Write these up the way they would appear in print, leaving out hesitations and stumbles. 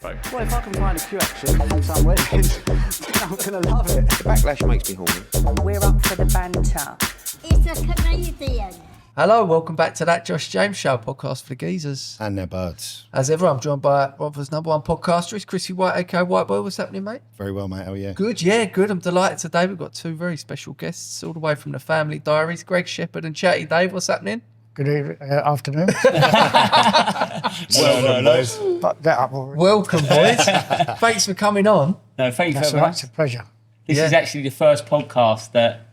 Right. Well, if I can find a queue action on some weddings, then I'm going to love it. The backlash makes me horny. We're up for the banter. It's a comedian. Hello, welcome back to That Josh James Show, podcast for the geezers. And their birds. As ever, I'm joined by Rotherham's number one podcaster. It's Chrissy White, aka White Boy. What's happening, mate? Very well, mate. How are you? Good, yeah, good. I'm delighted today. We've got two very special guests all the way from the Family Diaries, Greg Shepherd and Chatty Dave. What's happening? Good afternoon. Well, boys. But that up already. Welcome, boys. Thanks for coming on. No, thank you That's for all having right. us. It's a pleasure. This is actually the first podcast that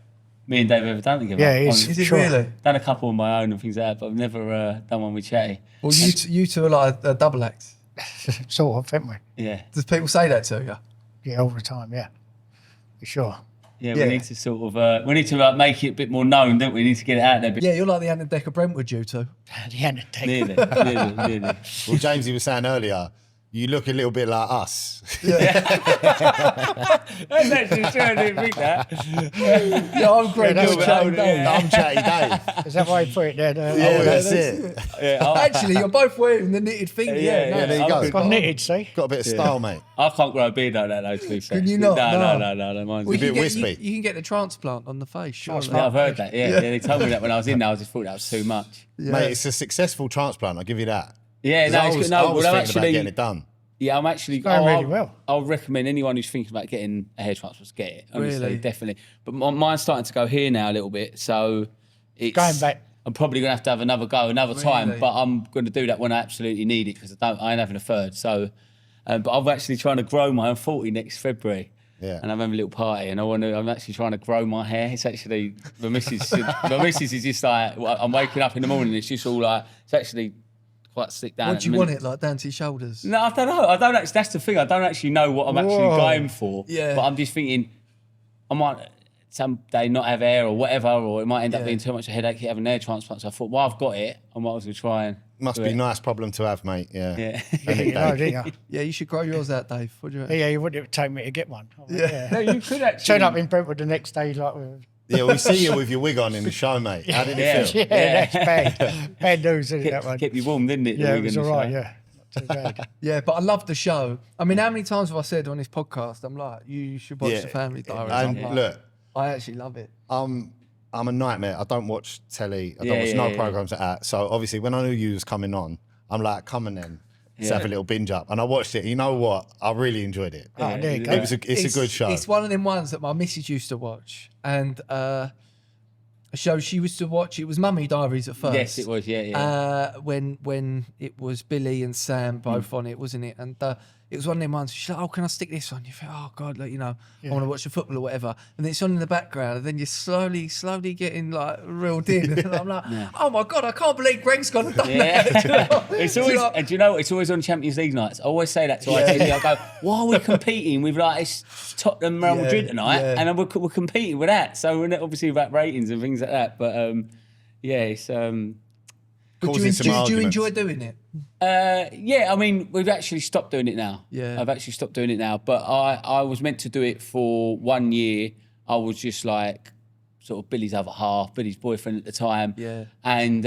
me and Dave have ever done together. Yeah, it is. Is it Sure. really? Done a couple on my own and things like that, but I've never done one with Chatty. Well, you two are like a double act. Sort of, haven't we? Yeah. Does people say that to you? Yeah, all the time, yeah. For sure. Yeah, Yeah. we need to sort of, make it a bit more known, don't we? We need to get it out there. Yeah, you're like the Anna Decker Brentwood, you two. The Undertaker. Nearly. Well, Jamesy was saying earlier, you look a little bit like us. That's actually true, I didn't think that. Yeah, I'm Greg, that's you're what Chatty I'm Dave. I'm Chatty Dave. Is that why you put it there? Yeah, that's it. Yeah, Actually, you're both wearing the knitted thing. Yeah, Yeah, Yeah, there you go. Got knitted, see? Got a bit of style, mate. I can't grow a beard like that, though, to be fair. Can you not? No. Well, Mine's a you, bit can get, wispy. you can get the transplant on the face, surely. yeah, I've heard that. Yeah, they told me that when I was in there. I just thought that was too much. Yeah. Mate, it's a successful transplant, I'll give you that. Yeah, 'Cause no, I it's was, good. No, I was well, I'm thinking about actually. getting it done. Yeah, I'm actually. going really well. I'll recommend anyone who's thinking about getting a hair transplant to get it. Honestly, Really? definitely. But mine's starting to go here now a little bit, so it's Going back. I'm probably going to have another go another time, Really? but I'm going to do that when I absolutely need it because I ain't having a third. So, but I'm actually trying to grow my. I'm 40 next February. Yeah. And I'm having a little party, and I'm actually trying to grow my hair. It's actually my missus. My missus is just like I'm waking up in the morning. It's just all like it's actually quite slick down. What at do you the want minute. it like down to your shoulders? No, I don't know. I don't actually. That's the thing. I don't actually know what I'm actually Whoa. going for. Yeah. But I'm just thinking, I might someday not have hair or whatever, or it might end up Yeah. being too much a headache having an hair transplant. So I thought, well, I've got it. I might as well try and. Must do be a it. nice problem to have, mate. Yeah. Yeah. You know, didn't you? Yeah, you should grow yours out, Dave. What do you reckon? Yeah, you wouldn't take me to get one. Yeah. No, you could actually. Turn up in Brentwood the next day like with... Yeah, we see you with your wig on in the show, mate. How did Yeah. it feel? Yeah, that's bad. Bad news, isn't it, that one? Kept you warm, didn't it? the Yeah, it wig was and all the right, show? yeah. Not too bad. Yeah, but I love the show. I mean, how many times have I said on this podcast, I'm like, you should watch the Family Diaries. I'm And like, look, I actually love it. I'm a nightmare. I don't watch telly. I don't Yeah, watch yeah, no yeah. programs like that. So obviously, when I knew you was coming on, I'm like, come on then. Let's have a little binge up. And I watched it. You know what? I really enjoyed it. Oh, there you go. It's a good show. It's one of them ones that my missus used to watch. And a show she used to watch, it was Mummy Diaries at first. Yes, it was. Yeah. When it was Billy and Sam both on it, wasn't it? And it was one of them ones. She's like, "Oh, can I stick this on?" You think, "Oh God, like, I want to watch the football or whatever." And then it's on in the background, and then you're slowly getting like reeled in. And I'm like, "Oh my God, I can't believe Greg's gone and done that." It's always, and do you know, it's always on Champions League nights. I always say that to ITV. I go, why are we competing with like it's Tottenham Real Madrid tonight? yeah. And we're competing with that. So we're not obviously about ratings and things like that. But it's. But Causing some do you arguments. enjoy doing it? Yeah, I mean, we've actually stopped doing it now. Yeah. I've actually stopped doing it now. But I was meant to do it for 1 year. I was just like sort of Billy's other half, Billy's boyfriend at the time. Yeah. And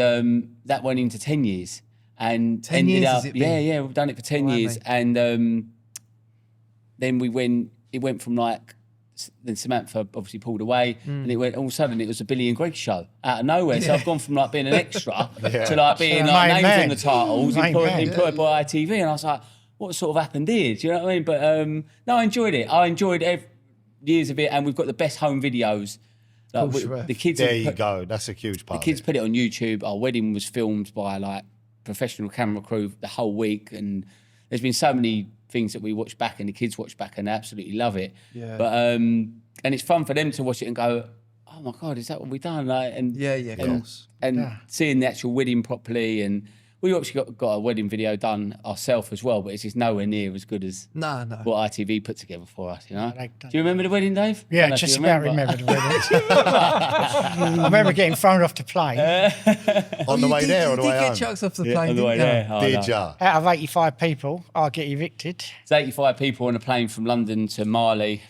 that went into 10 years. And 10 ended years, up, has it been? yeah, we've done it for 10 Blimey. years. And then it went from like, then Samantha obviously pulled away, and it went all of a sudden it was a Billy and Greg show out of nowhere. So I've gone from like being an extra to like being So like main names man. on the titles, Main man. employed by ITV, and I was like, what sort of happened here? Do you know what I mean? But no, I enjoyed it. I enjoyed years of it, and we've got the best home videos. Like, Cool, sure. the kids. There have you put- go. That's a huge part. The kids put it on YouTube. Our wedding was filmed by like professional camera crew the whole week, and there's been so many things that we watch back and the kids watch back and they absolutely love it. Yeah. But and it's fun for them to watch it and go, oh my God, is that what we've done? Like, and Yeah, of course. and seeing the actual wedding properly, and we actually got a wedding video done ourselves as well, but it's just nowhere near as good as No. what ITV put together for us. You know? they've done- Do you remember the wedding, Dave? I Yeah, don't know if just you about remember the wedding. I remember getting thrown off the plane. On the way there or the you way did home? get chucked off the Yeah, plane, on the way didn't you? there. Oh, Did no. ya? Out of 85 people, I get evicted. It's 85 people on a plane from London to Mali.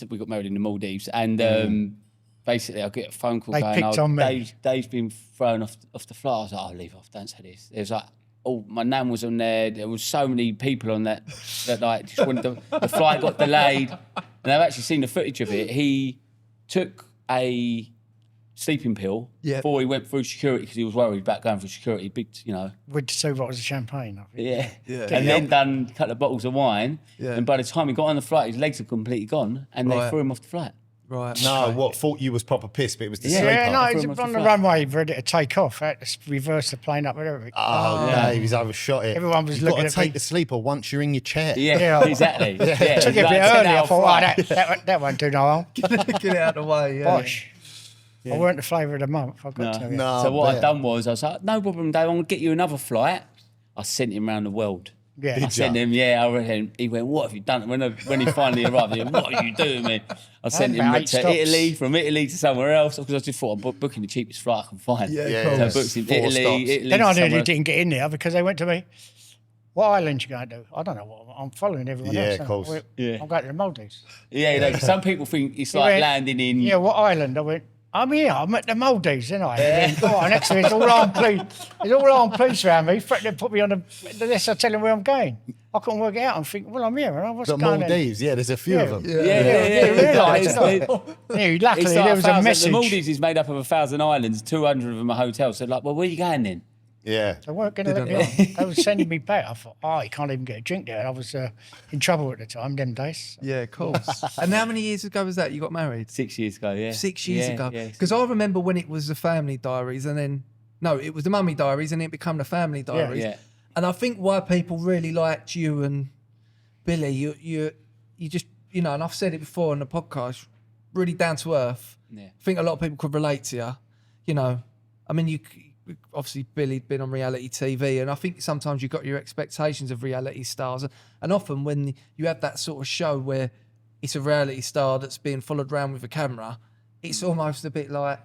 We got married in the Maldives, and basically I get a phone call They going, picked on me. Dave's been thrown off the flight. I was like, I'll leave off, don't say this. There was like my nan was on there. There was so many people on that like just wanted the flight got delayed. And I've actually seen the footage of it. He took a sleeping pill before he went through security because he was worried about going through security. Big, With 2 bottles of champagne, I think. Yeah. And then done a couple of bottles of wine. Yeah. And by the time he got on the flight, his legs had completely gone, and they threw him off the flight. Right. No, what thought you was proper pissed, but it was the sleeper. Yeah, no, he's on the runway ready to take off. I had to reverse the plane up and everything. Oh, Dave, he's overshot it. Everyone was You've looking got at to take me. the sleeper once you're in your chair. Yeah, exactly. Yeah. Took it a bit early. I thought, that won't do no harm. Get it out of the way. Yeah. Bosh. I weren't the flavour of the month, I've got to tell you. No, So what I'd done was, I was like, no problem, Dave, I'm going to get you another flight. I sent him around the world. Yeah. I sent him, I reckon. He went, what have you done? When he finally arrived, he went, what are you doing, man? I sent him about 8 to stops. Italy, from Italy to somewhere else, because I just thought I'm booking the cheapest flight I can find. Yeah, So I booked him 4 stops. Italy Then I somewhere nearly else. didn't get in there because they went to me, what island you going to do? I don't know what, I'm following everyone Yeah, else. of course. I'm going to the Maldives. Yeah, some people think it's He like went, landing in... Yeah, what island? I went, I'm here, I'm at the Maldives, didn't I? And then, next to me, it's all armed police. There's all armed police around me, threatening to put me on the list. I tell them where I'm going. I couldn't work it out. I'm thinking, well, I'm here. And what's The going on? Maldives, there's a few of them. Yeah, realise, It's didn't I? Yeah, luckily, it's like there was a 1,000 message. The Maldives is made up of 1,000 islands, 200 of them are hotels. So like, well, where are you going then? Yeah. They weren't going to let me on. They were sending me back. I thought, you can't even get a drink there. And I was in trouble at the time, them days. Yeah, of course. And how many years ago was that you got married? 6 years ago, yeah. 6 years ago. Yeah. Because I remember when it was the Family Diaries and then, no, it was the Mummy Diaries and then it became the Family Diaries. Yeah. And I think why people really liked you and Billy, you just, and I've said it before on the podcast, really down to earth. Yeah. I think a lot of people could relate to you. I mean, obviously Billy'd been on reality TV, and I think sometimes you've got your expectations of reality stars, and often when you have that sort of show where it's a reality star that's being followed around with a camera, it's almost a bit like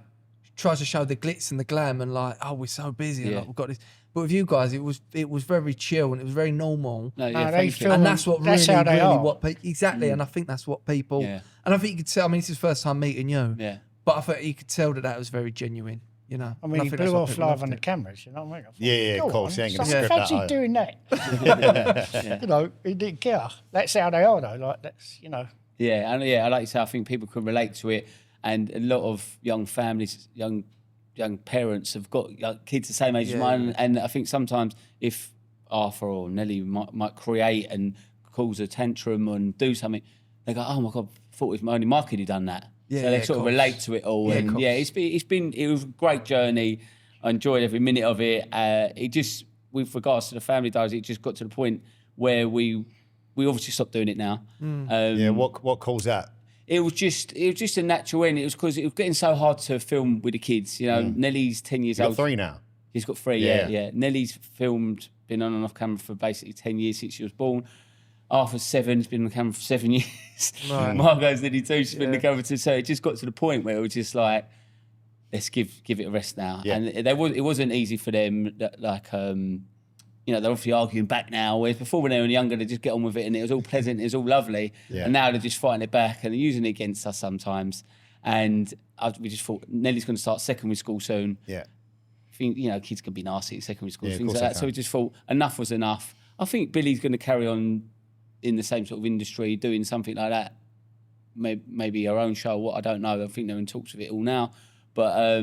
tries to show the glitz and the glam and like, oh, we're so busy and like, we've got this. But with you guys, it was very chill and it was very normal. No, they thank you. feel- And that's what That's how they are. exactly. And I think that's what people. Yeah. And I think you could tell. I mean, this is the first time meeting you. Yeah. But I think you could tell that was very genuine. I And mean, I he think that's blew why off people live loved on the it. cameras, you know what I mean? I thought, Yeah, go of course, on, he ain't gonna so script that fancy either. doing that. He didn't care. That's how they are, though. Like, that's, Yeah, and I like to say, I think people can relate to it, and a lot of young families, young parents have got kids the same age as mine, and I think sometimes if Arthur or Nelly might create and cause a tantrum and do something, they go, "Oh my God, I thought it was only my kid who done that." Yeah, so they yeah, sort of course. relate to it all, Yeah, and course. it was a great journey. I enjoyed every minute of it. It just, with regards to the Family Diaries, it just got to the point where we obviously stopped doing it now. What caused that? It was just a natural end. It was because it was getting so hard to film with the kids. Nelly's 10 years You got old. 3 now. He's got 3, yeah. Nelly's filmed, been on and off camera for basically 10 years since she was born. Arthur's 7, he's been on camera for 7 years. Right. Margot's nearly 2, she's been on camera for 2. So it just got to the point where it was just like, let's give it a rest now. Yeah. And it wasn't easy for them. They're obviously arguing back now. Whereas before, when they were younger, they just get on with it, and it was all pleasant, it was all lovely. Yeah. And now they're just fighting it back, and they're using it against us sometimes. And we just thought Nelly's going to start secondary school soon. Yeah. I think kids can be nasty at secondary school, Yeah, of things course like they that. So can. we just thought enough was enough. I think Billy's going to carry on in the same sort of industry, doing something like that. Maybe her own show. What I don't know. I think they're in talks with it all now. But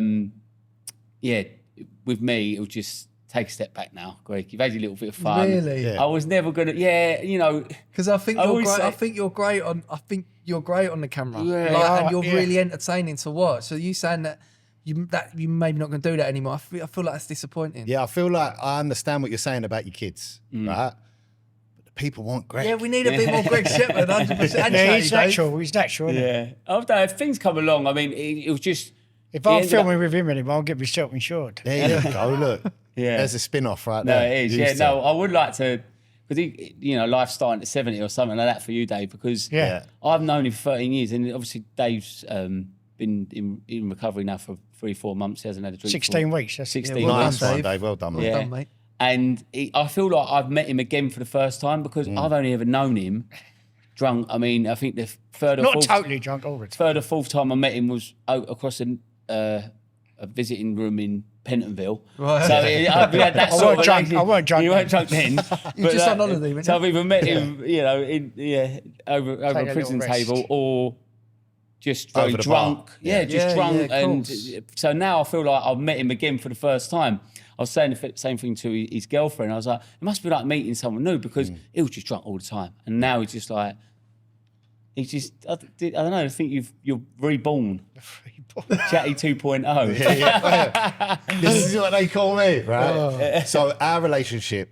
with me, it was just take a step back now, Greg. You've had your little bit of fun. Really? Yeah. I was never gonna. Because I think I you're always great. say- I think you're great on. I think you're great on the camera. Yeah. And you're Yeah. really entertaining to watch. So you saying that you maybe not going to do that anymore. I feel like that's disappointing. Yeah, I feel like I understand what you're saying about your kids, right? But the people want Greg. Yeah, we need a bit more Greg Shepherd, 100%. Yeah, he's natural. He's natural, isn't he? Yeah. I don't know, if things come along, I mean, it was just. If it I'm ended filming up- with him anymore, I'll get myself insured. There you go. Look, Yeah. there's a spin-off right No, there. it is. Used Yeah, to. no, I would like to, because life's starting at 70 or something like that for you, Dave, because Yeah. I've known him for 13 years, and obviously Dave's been in recovery now for 3-4 months. He hasn't had a drink. 16 for weeks. That's 16 Yeah, well Nice done, one, Dave. Dave. Well done, mate. Yeah. done, mate. And I feel like I've met him again for the first time because I've only ever known him drunk. I mean, I think the third or Not fourth, totally drunk all the time. third or fourth time I met him was out across a visiting room in Pentonville. Right. So we had that I sort weren't of drunk. relationship. I weren't drunk You weren't then. drunk then. You were But, just on holiday, weren't So you? I've either met him, you know, over a a little prison rest. table or just very Over the drunk. bar. Yeah, just Yeah, drunk. yeah, of And course. so now I feel like I've met him again for the first time. I was saying the same thing to his girlfriend. I was like, it must be like meeting someone new because he was just drunk all the time. And now he's just like, he's just, I don't know, I think you're reborn. Chatty 2.0. This is what they call me, right? So our relationship,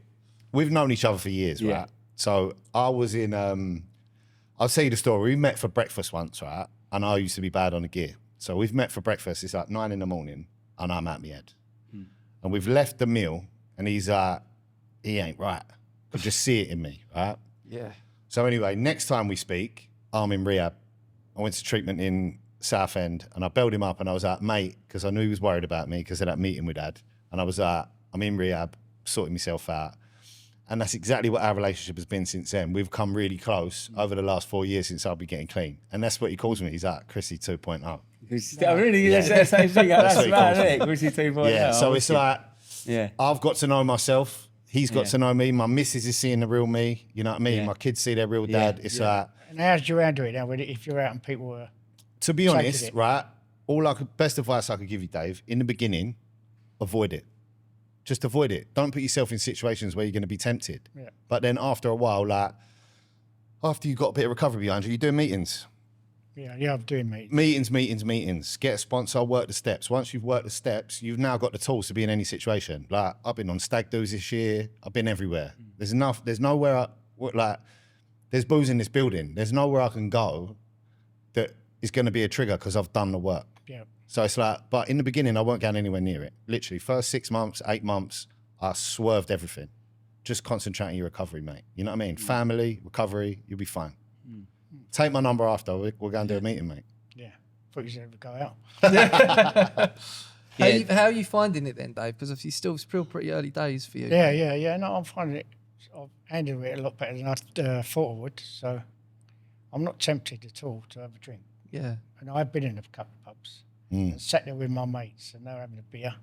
we've known each other for years, Yeah. right? So I was in, I'll tell you the story. We met for breakfast once, right? And I used to be bad on the gear. So we've met for breakfast. It's like 9 a.m. and I'm at my head. And we've left the meal and he's like, he ain't right. I just see it in me, right? Yeah. So anyway, next time we speak, I'm in rehab. I went to treatment in Southend and I belled him up and I was like, mate, because I knew he was worried about me because of that meeting we'd had. And I was like, I'm in rehab, sorting myself out. And that's exactly what our relationship has been since then. We've come really close over the last 4 years since I've been getting clean. And that's what he calls me. He's like, Chrissy 2.0. I really, that's the same thing. That's what he mad, calls isn't it? Chrissy 2.0. Yeah, so it's like, yeah. I've got to know myself. He's got Yeah. to know me. My missus is seeing the real me. You know what I mean? Yeah. My kids see their real Yeah. dad. It's like, And how do you handle it now if you're out and people were... to be Taking honest, it. right? Best advice I could give you, Dave, in the beginning, avoid it. Just avoid it. Don't put yourself in situations where you're going to be tempted. Yeah. But then after a while, like, after you've got a bit of recovery behind you, you're doing meetings. Yeah, I'm doing meetings. Meetings. Get a sponsor, work the steps. Once you've worked the steps, you've now got the tools to be in any situation. Like, I've been on stag do's this year. I've been everywhere. There's nowhere, there's booze in this building. There's nowhere I can go that is going to be a trigger because I've done the work. Yeah. So it's like, but in the beginning, I weren't going anywhere near it. Literally, first 6 months, 8 months, I swerved everything. Just concentrate on your recovery, mate. You know what I mean? Family, recovery, you'll be fine. Take my number after. We'll go and do a meeting, mate. Yeah. Thought you said we'd go out. How are you finding it then, Dave? Because obviously it's still pretty early days for you. Yeah. No, I'm finding it. I've handled it a lot better than I thought I would. So I'm not tempted at all to have a drink. Yeah. And I've been in a couple of pubs and sat there with my mates and they're having a beer.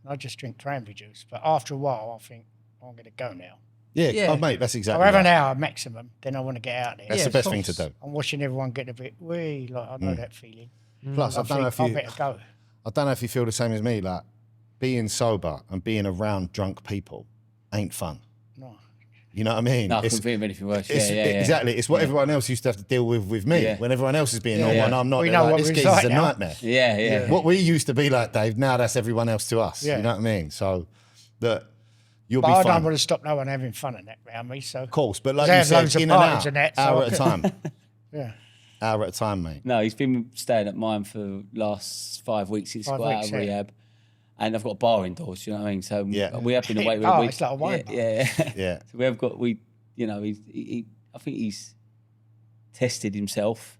And I just drink cranberry juice. But after a while, I think I'm going to go now. Yeah. Oh, mate, that's exactly I'll have right. an hour maximum, then I want to get out there. That's Yeah, the best of thing to course. do. I'm watching everyone get a bit wee, like I know that feeling. Plus, I don't know if I you, better go. I don't know if you feel the same as me. Like, being sober and being around drunk people ain't fun. No. You know what I mean? No, I couldn't think of anything worse. Yeah, It's- yeah. Exactly. It's what everyone else used to have to deal with me. Yeah. When everyone else is being Yeah, normal yeah. and I'm not, We they're know like, what this we're geezer's like a now. nightmare. Yeah. What we used to be like, Dave, now that's everyone else to us. Yeah. You know what I mean? So that you'll But be I fine. don't want to stop no one having fun and that around me. So Of course, but like They you have said, loads of in and parties out, and that, so hour I at a can- time. yeah. Hour at a time, mate. No, he's been staying at mine for the last 5 weeks. He's 5 got out weeks, of yeah. rehab. And I've got a bar indoors, you know what I mean? So Yeah. we have been away with Oh, a week. it's like a wine bar. Yeah. Yeah. So we have got, you know, I think he's tested himself.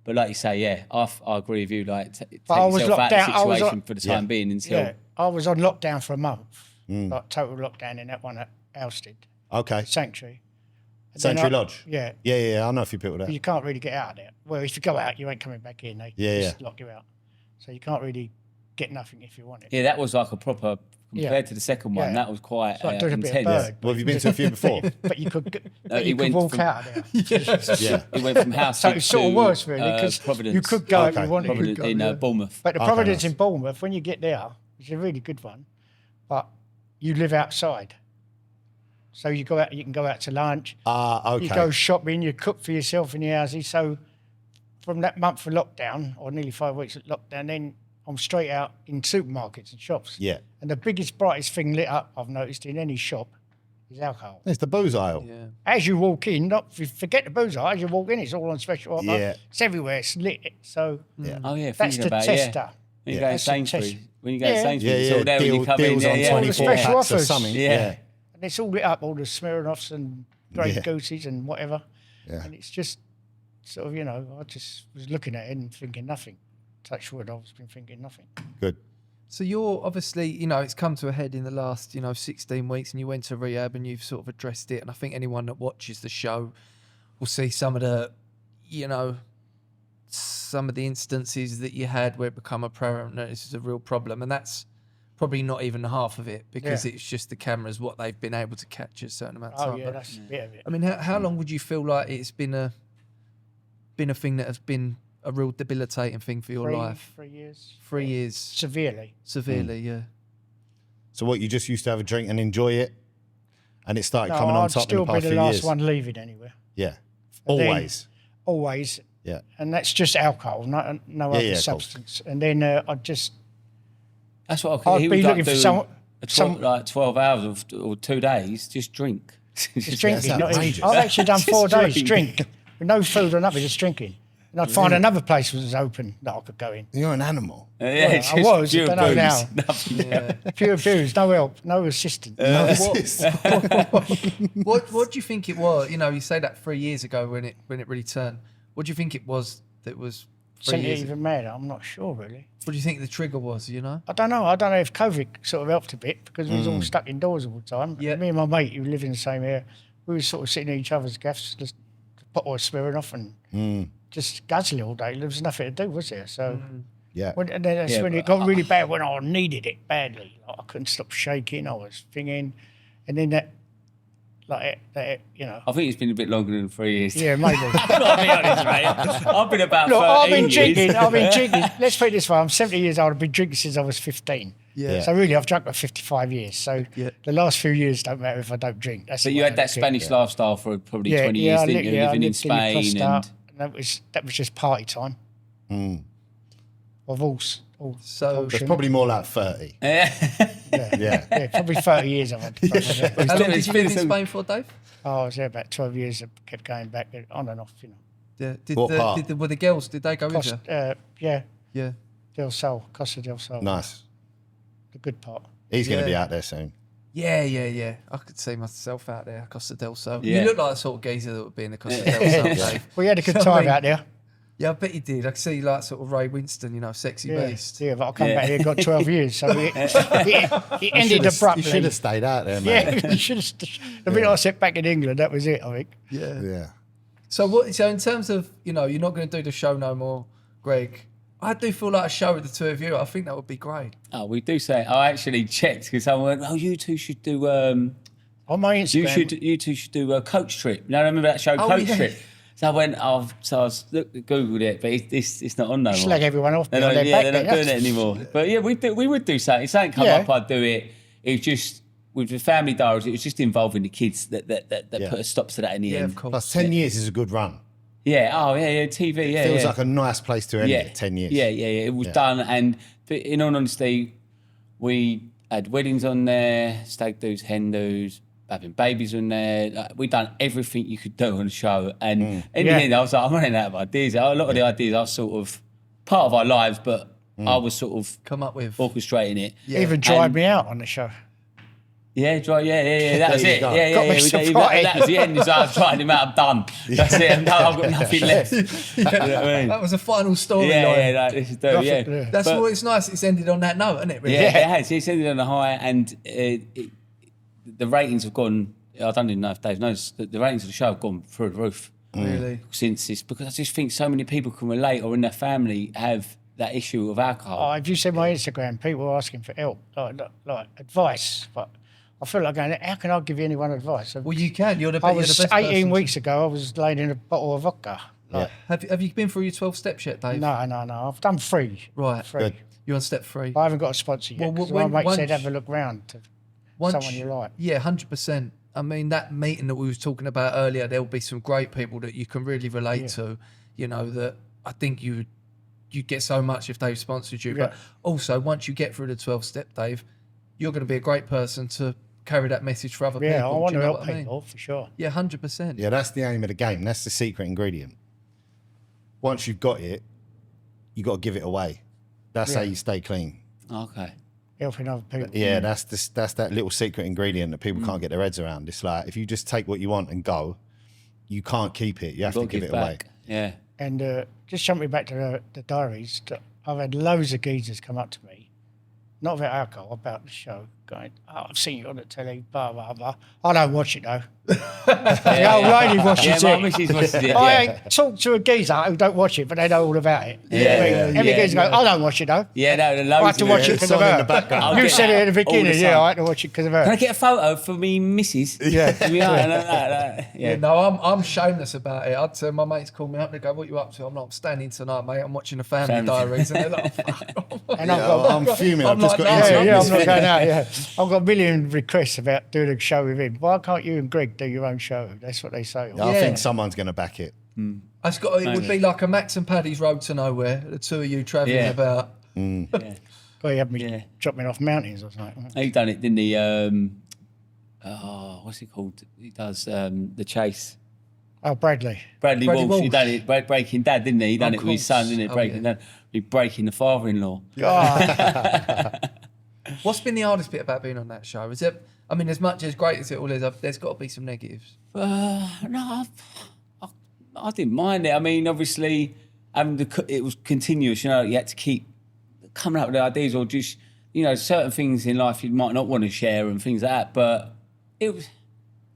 But like you say, yeah, I agree with you. Like, take But I was yourself locked out of the down- I was situation on- for the time Yeah. being until. Yeah. I was on lockdown for a month. Like total lockdown in that one at Alstead, Okay. Sanctuary. And then Sanctuary I- Lodge. Yeah. Yeah. I know a few people there. You can't really get out of there. Well, if you go out, you ain't coming back in. They Yeah, just lock you out. So you can't really get nothing if you want it. Yeah, that was like a proper, compared to the second one, Yeah. that was quite It's like doing a bit of intense. bird. Well, have you been to a few before? But you could, No, but he you could went walk from- out of there. Yeah. It went from house So it's sort of to, worse, really, because Providence. you could go if Okay. you wanted Providence to. in Bournemouth. But the Okay, Providence nice. in Bournemouth, when you get there, it's a really good one, but you live outside. So you go out, you can go out to lunch, Okay. you go shopping, you cook for yourself in your houses. So from that month of lockdown, or nearly 5 weeks of lockdown, then I'm straight out in supermarkets and shops. Yeah. And the biggest, brightest thing lit up, I've noticed, in any shop is alcohol. It's the booze aisle. Yeah. As you walk in, forget the booze aisle, as you walk in, it's all on special offer. Yeah. It's everywhere, it's lit. So Yeah. Oh, yeah, that's thinking the about tester. When you Yeah. go to That's the Sainsbury's, test. when you go to Yeah. Sainsbury's, Yeah, it's all there when you come in. deals Yeah, on yeah. 24 special packs or offers. something. Yeah. And it's all lit up, all the Smirnoffs and Grey Yeah. Gooses and whatever. Yeah. And it's just sort of, I just was looking at it and thinking nothing. Touch wood, I've been thinking nothing. Good. So you're obviously, it's come to a head in the last, 16 weeks, and you went to rehab and you've sort of addressed it. And I think anyone that watches the show will see some of the, some of the instances that you had where it become apparent that this is a real problem. And that's probably not even half of it because it's just the cameras, what they've been able to capture a certain amount of time. Oh yeah, But, that's a bit of it. I mean, how long would you feel like it's been a thing that has been a real debilitating thing for your life? 3 years. 3 years. Severely. Yeah. So what, you just used to have a drink and enjoy it, and it started No, coming on I'd top in still the be past the few last years? one leaving anywhere. Yeah. And then- Always. Always. Yeah. And that's just alcohol, no other of course. substance. And then I'd just, That's what I'd he be would looking like for do some, like 12 hours or 2 days, just drink. just drinking. That's Not even, outrageous. I've actually done Just 4 days, drink. drink, with no food or nothing, just drinking. And I'd find another place that was open that I could go in. You're an animal. Yeah, I just was, I pure don't know booze, now. nothing else. Pure booze, no help, no assistance. What do you think it was? You know, you say that 3 years ago when it really turned. What do you think it was that was 3 Sent it years? even madder, I'm not sure really. What do you think the trigger was? You know? I don't know if COVID sort of helped a bit because we was all stuck indoors all the time. Yeah. Me and my mate who live in the same area, we were sort of sitting in each other's gaffs, just the pot was smearing off and just guzzling all day. There was nothing to do, was there? So Yeah. and then that's when it got really bad when I needed it badly. Like I couldn't stop shaking, I was thinking, and then that you know. I think it's been a bit longer than 3 years. Yeah, maybe. I'll be honest, mate. I've been about Look, 13 I've been years. drinking. Let's put it this way: I'm 70 years old. I've been drinking since I was 15. Yeah. So really, I've drunk for 55 years. So the last few years don't matter if I don't drink. That's But the you way had I that look at it. Spanish lifestyle for probably 20 years, didn't you? I Living in lived in the Spain. Costa, And that was just party time. Of all So- That's probably more like 30. Yeah. probably 30 years I've had. How long did you live in some- Spain for, Dave? I was there about 12 years. I kept going back on and off, you know. Yeah. What part? Were the girls? Did they go with Costa, you? yeah, Yeah. Del Sol, Costa del Sol. Nice. The good part. He's going to be Yeah. out there soon. Yeah. I could see myself out there, Costa del Sol. Yeah. You look like the sort of geezer that would be in the Costa del Sol, Dave. We had a good So, I time mean, out there. Yeah, I bet you did. I could see you like sort of Ray Winston, you know, sexy beast. Yeah, but I come Yeah. back here, got 12 years, so it ended You abruptly. should have stayed out there, Yeah, man. you should have. The minute I set back in England, that was it, I think. Yeah. So in terms of, you know, you're not going to do the show no more, Greg. I do feel like a show with the two of you. I think that would be great. oh, we do say, I actually checked because someone went, oh, you two should do, On my Instagram, you two should do a coach trip. You know, remember that show, Oh, Coach yeah. Trip? So I went, so I Googled it, but it's not on no more. slag everyone off They're behind not, their yeah, back. they're not then. doing it anymore. But yeah, we would do something. If something come Yeah. up, I'd do it. It's just with the Family Diaries, it was just involving the kids that Yeah. put a stop to that in the Yeah, end. of course. Plus 10 years is a good run. Yeah. Oh yeah. TV. Yeah. Feels yeah. like a nice place to end yeah. it, 10 years. Yeah. It was done, and but in all honesty, we had weddings on there, stag do's, hen do's, having babies on there. Like, we done everything you could do on the show, and in the Yeah. end, I was like, I'm running out of ideas. A lot of the ideas are sort of part of our lives, but I was sort of Come up with. orchestrating it. Even dried And- me out on the show. Yeah, dry, yeah. That was There you it. go. Yeah. Got me we did- surprised. that was the end. So I was trying him out. I'm done. That's it. I've got nothing left. You know what I mean? That was a final storyline. Yeah. Like, this is dope. Nothing, Yeah. yeah. That's But- what it's nice. It's ended on that note, isn't it? Really? Yeah, it has. It's ended on a high, and the ratings have gone. I don't even know if Dave knows. The ratings of the show have gone through the roof Really. since this, because I just think so many people can relate, or in their family have that issue of alcohol. Oh, if you see my Instagram, people are asking for help, like advice. But I feel like going, how can I give anyone advice? Well, you can. You're the, I you're the was best 18 person. weeks ago, I was laying in a bottle of vodka. Like, Have you been through your 12 steps yet, Dave? no. I've done 3. Right. 3. Good. You're on step 3. I haven't got a sponsor yet. Well, 'Cause when- my mate once- said have a look round to someone you like. Yeah, 100%. I mean, that meeting that we was talking about earlier, there'll be some great people that you can really relate to. You know, that I think you'd get so much if they've sponsored you. But Yeah. also, once you get through the 12 step, Dave, you're going to be a great person to carry that message for other Yeah, people. I Do want you to know help what I mean? people, for sure. Yeah, 100%. Yeah, that's the aim of the game. That's the secret ingredient. Once you've got it, you got to give it away. That's how you stay clean. Okay. Helping other people. Yeah, that's that little secret ingredient that people can't get their heads around. It's like if you just take what you want and go, you can't keep it. You have to Gotta give it away. back. Yeah. And just jumping back to the diaries, I've had loads of geezers come up to me, not about alcohol, about the show, going, I've seen you on the telly, blah, blah, blah. I don't watch it, though. The old lady watches my it. missus watches it. I Yeah. ain't talked to a geezer who don't watch it, but they know all about it. Every Yeah. geezer goes, I don't watch it, though. Yeah, no, the I had loads to of watch it. it because It's of on in her. the background. I'll You get said it that at the all the beginning, yeah, time. I had to watch it because of her. Can I get a photo for me missus? Yeah. Yeah, no, I'm shameless about it. I'd tell my mates call me up. They go, "What you up to?" I'm like, "I'm standing tonight, mate. I'm watching the Family Diaries." And they're like, "Fuck off." And I've got, I'm fuming. I've I'm just like, got no, into yeah, it. I'm not going out, yeah. I've got a million requests about doing a show with him. Why can't you and Greg do your own show? That's what they say. I Yeah. think someone's going to back it. It would be like a Max and Paddy's Road to Nowhere. The two of you travelling Yeah. about. Well, he had me Yeah. dropping off mountains or something. He done it, didn't he? What's it called? He does The Chase. Oh, Bradley. Bradley Bradley Walsh. He Walsh. done it. Breaking Dad, didn't he? He done Of it with his course. son, didn't it? Oh, Breaking yeah. Dad. He breaking the father-in-law. God. What's been the hardest bit about being on that show? Is it? I mean, as much as great as it all is, there's got to be some negatives. No, I didn't mind it. I mean, obviously, it was continuous. You know, you had to keep coming up with ideas, or just certain things in life you might not want to share and things like that. But it was.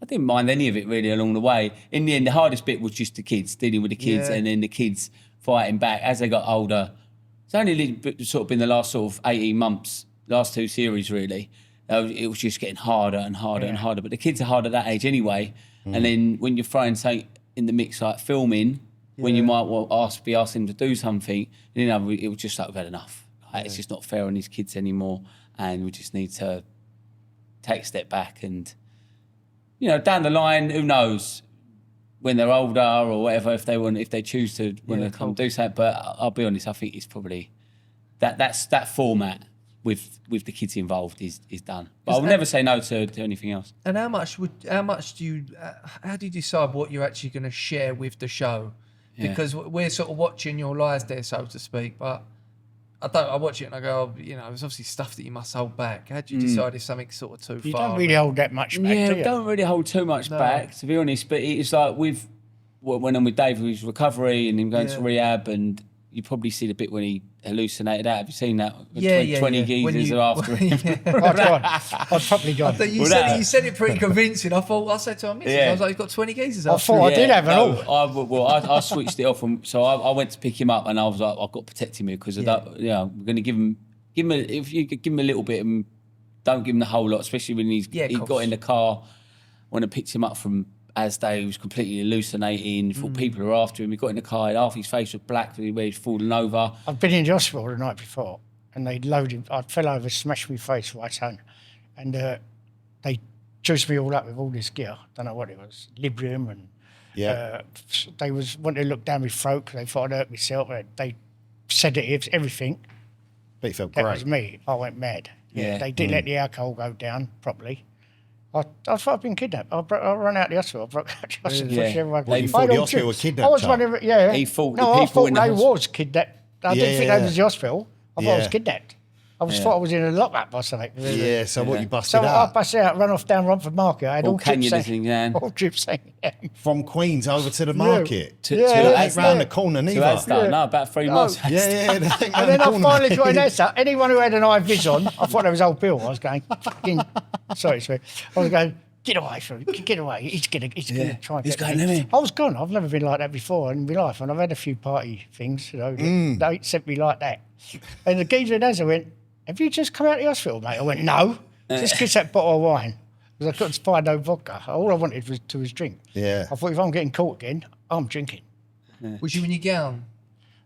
I didn't mind any of it really along the way. In the end, the hardest bit was just the kids, dealing with the kids, Yeah. and then the kids fighting back as they got older. It's only sort of been the last sort of 18 months, last two series really. It was just getting harder and harder and harder. But the kids are hard at that age anyway. And then when you're throwing something in the mix like filming, when you might be asking them to do something, it was just like, we've had enough. Like, it's just not fair on these kids anymore, and we just need to take a step back. And down the line, who knows when they're older or whatever, if they choose to want to come do something. But I'll be honest, I think it's probably that format with the kids involved is done. But I will never say no to anything else. And how much do you? How do you decide what you're actually going to share with the show? Yeah. Because we're sort of watching your lives there, so to speak. But I watch it and I go, there's obviously stuff that you must hold back. How do you decide if something's sort of too You far? don't really hold that much back, Yeah, do you? don't really hold too much back, to be honest. But it's like when I'm with Dave, with his recovery and him going to rehab, and you probably see the bit when he hallucinated out. Have you seen that? 20 geezers are after him. I'd probably gone. You said it pretty convincing. I said to him, I was like, he's got 20 geezers I after thought him. I did have an all. I switched it off, so I went to pick him up, and I was like, I've got to protect him here because we're going to give him if you could give him a little bit, and don't give him the whole lot, especially when he got in the car when I picked him up from Asda. He was completely hallucinating. Thought people were after him. He got in the car, half his face was black where he was falling over. I've been in the hospital the night before, and they loaded him. I fell over, smashed my face right hand, and they juiced me all up with all this gear. Don't know what it was, Librium, and they wanted to look down my throat because they thought I'd hurt myself. They sedatives, everything. But you felt That great. was me. I went mad. Yeah. They didn't let the alcohol go down properly. I thought I'd been kidnapped. I ran out the hospital. I broke out the hospital. Yeah. Everyone- Well, you I thought had the all hospital chips. were kidnapped I was you? one of, yeah. He thought the no, I people thought in the they hospital- was kidnapped. I didn't think they was the hospital. I thought I was Yeah. kidnapped. I thought I was in a lockup or something. Yeah, so what you busted So I out? busted out, ran off down Romford Market. I had All all chips cannulars hanging. in your hand. All chips hanging. From Queens over to the market. To Yeah, That ain't that's round it. the corner to neither. Asda. No, about 3 months. Yeah, that ain't round And then the I corner. finally got in there. Anyone who had an eye vis on, I thought it was old Bill. I was going, fucking, sorry. I was going, get away from him, get away. He's gonna try and He's get going, me. let me. I was gone. I've never been like that before in my life, and I've had a few party things. They ain't sent me like that. And the geezer in Asda went, "Have you just come out of the hospital, mate?" I went, "No, just kiss that bottle of wine." Because I couldn't find no vodka. All I wanted was drink. Yeah. I thought if I'm getting caught again, I'm drinking. Was you in your gown?